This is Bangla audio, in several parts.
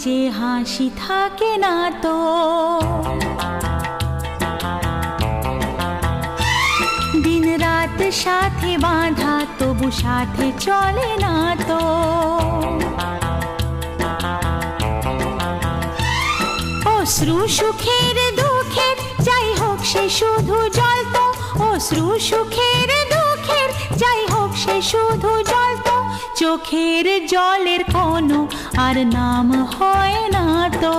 যে হাসি থাকে না তো। দিন রাত সাথে বাঁধা তবু সাথে চলে না তো। অশ্রু সুখের দুঃখের যাই হোক সে শুধু জ্বলতো। অশ্রু সুখের দুঃখের যাই হোক সে শুধু জ্বলতো। চোখের জলের কোনো আর নাম হয় না তো।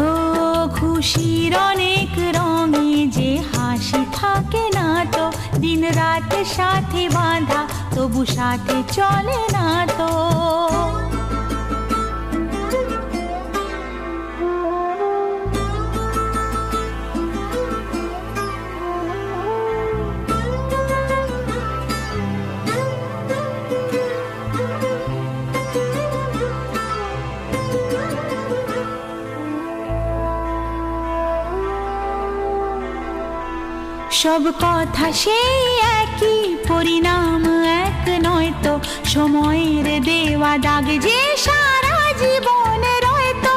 ও খুশির অনেক রঙে যে হাসি থাকে না তো। দিন রাত সাথে বাঁধা তবু সাথে চলে না তো। সব কথা সেই একই, পরিণাম এক নয় তো। সময়ের দেওয়া দাগ যে সারা জীবনে রয়তো।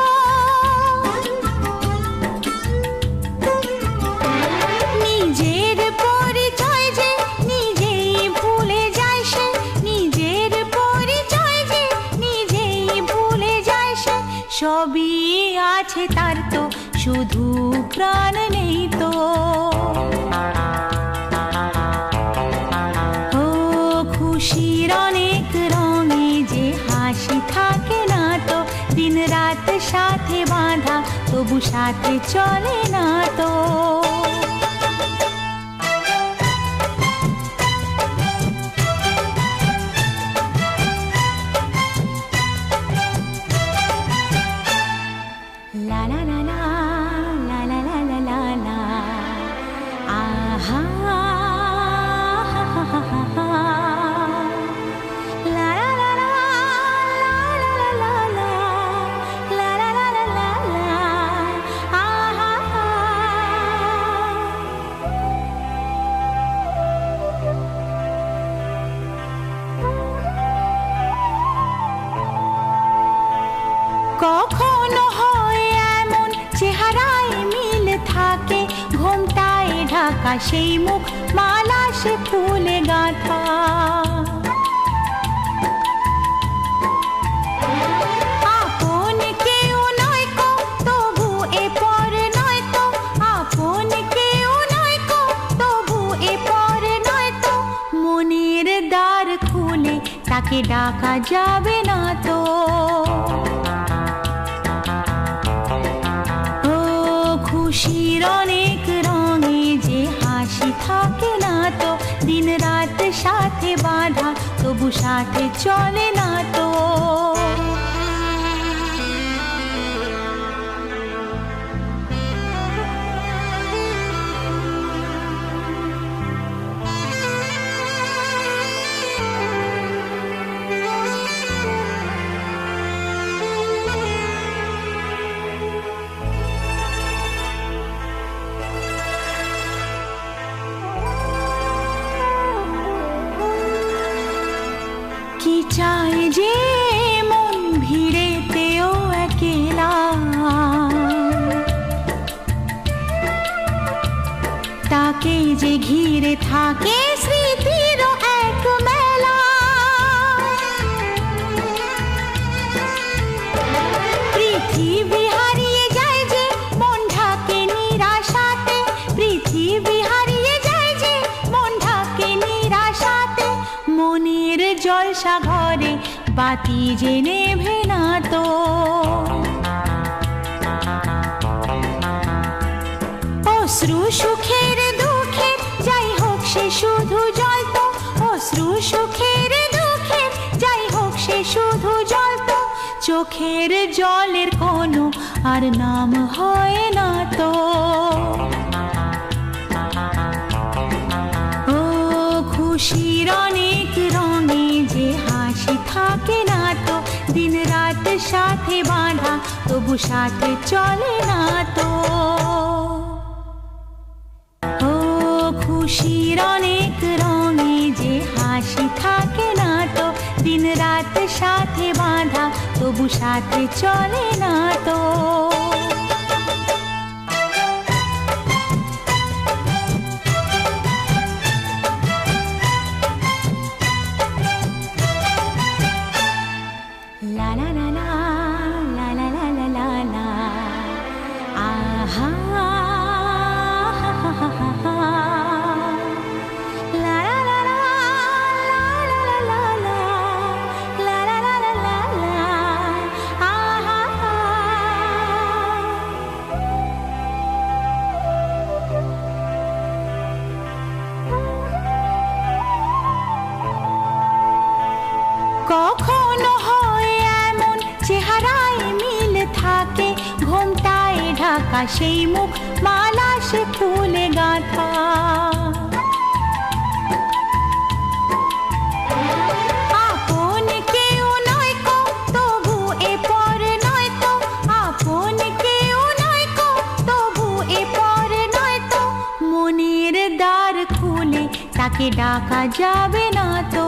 নিজের পরিচয় যে নিজেই ভুলে যায় সে। নিজের পরিচয় যে নিজেই ভুলে যায় সে। সবই আছে তার তো শুধু প্রাণ নেই তো। খুশির অনেক রঙে যে হাসি থাকে না তো। দিন রাত সাথে বাঁধা তবু সাথে চলে না তো। লা লা লা লা লা লা লা লা লা লা আহা কখনো হয় এমন চেহারায় মিল থাকে। ঘোমটায় ঢাকা সেই মুখ মালা সে ফুলে গাঁথা। আপন কেউ নয় কো তবু এ পর নয় তো। আপন কেউ নয় কো তবু এ পর নয় তো। মনের দ্বার খুলে তাকে ডাকা যাবে না তো। খুশির অনেক রঙে যে হাসি থাকে না তো। দিন রাত সাথে বাঁধা তবু সাথে চলে না তো। কি চায় যে মন ভিড়েতেও একেলা। তাকে যে ঘিরে থাকে স্মৃতির এক মেলা। পৃথিবী হারিয়ে যায় যে মন ঢাকে নিরাশাতে। পৃথিবী হারিয়ে যায় যে মন ঢাকে নিরাশাতে। মনের জলসা ঘরে বাতি যে নেভে না তো। অশ্রু সুখের দুঃখের যাই হোক সে শুধু জ্বলতো। অশ্রু সুখের দুঃখের যাই হোক সে শুধু জ্বলতো। চোখের জলের কোনো আর নাম হয় না তো। ও খুশির অনেক রঙে যে হাসি থাকে না তো। দিন রাত সাথে বাঁধা তবু সাথে চলে না তো। ও খুশির অনেক রঙে যে হাসি থাকে না তো। দিন রাত সাথে বাঁধা, তবু সাথে চলে না তো। লা লা লা লা লা লা লা লা লা লা, আহা হা হা হা হা হা। লা লা লা লা লা লা লা লা লা লা লা লা লা লা, আহা হা। কখনো হয় এমন চেহারায় মিল থাকে, ঘোমটায় ঢাকা সেই মুখ, মালা সে ফুলে গাঁথা। আপন কেউ নয় কো, তবু এ পর নয় তো, আপন কেউ নয় কো, তবু এ পর নয় তো। মনের দ্বার খুলে তাকে ডাকা যাবে না তো।